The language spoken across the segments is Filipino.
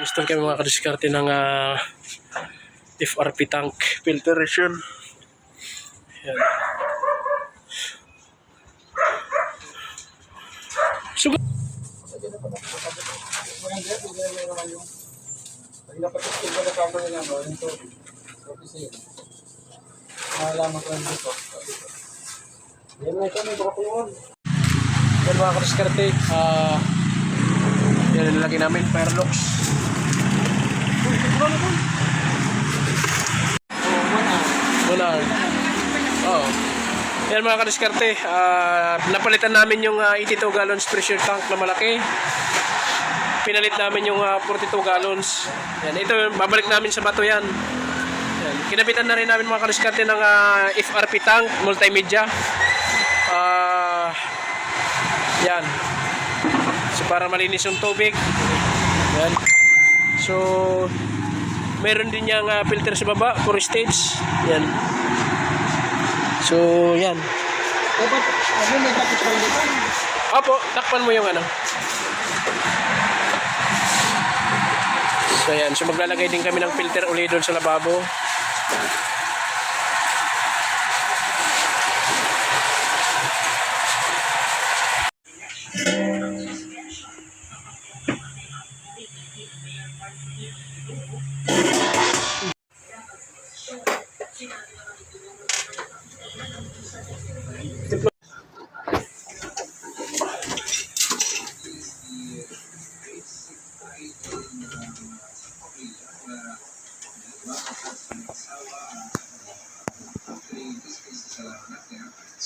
Nag-install kami mga kadiskarte ng FRP tank filtration. Yan. So, yan mga kadiskarte, yan nilagay namin fire locks. Monarch. Oh. Yan mga kadiskarte, napalitan namin yung 82 gallons pressure tank na malaki. Pinalit namin yung 42 gallons. Yan, ito babalik namin sa bato yan. Yan. Kinabitan na rin namin mga kadiskarte ng FRP tank multimedia. Yan. So para malinis yung tubig. Yan. So meron din yung filter sa baba for stage. Yan. So yan. Opo, takpan mo yung ano. So yan, so maglalagay din kami ng filter uli doon sa lababo.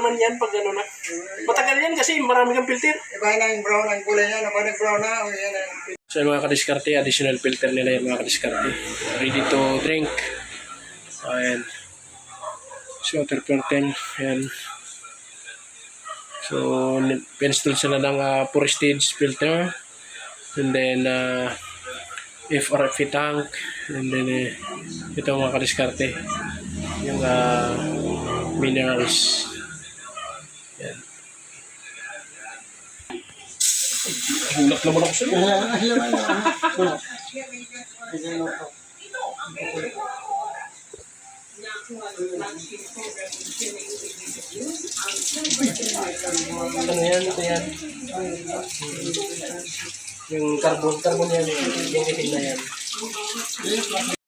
Man yan pag ano na. Matagal yan kasi marami kang filter. Iba na yung brown ang kulay niya. Napag nag-brown na. So yung mga kadiskarte, additional filter nila yung mga kadiskarte. Ready to drink. Ayan. So water curtain. Ayan. So pinstall sila ng 4 stage filter. And then FRP tank. And then ito mga kadiskarte. Yung minerals. Yan. Hulak naman ako sa'yo. Ano yan? Ito yan. Yung carbon yan. Yung itim na yan.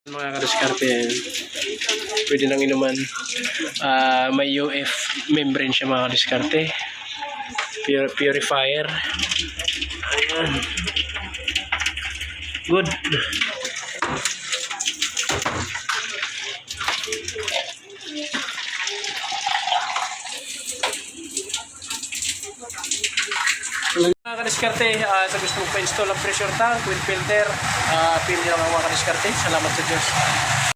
Mga kadiskarte yan. Pwede nang inuman. May UF membrane siya mga kadiskarte. Purifier. Ayan. Good. Mga kadiskarte, sa gusto mong pa-install ang pressure tank with filter, pili lang ang mga kadiskarte. Salamat sa Diyos.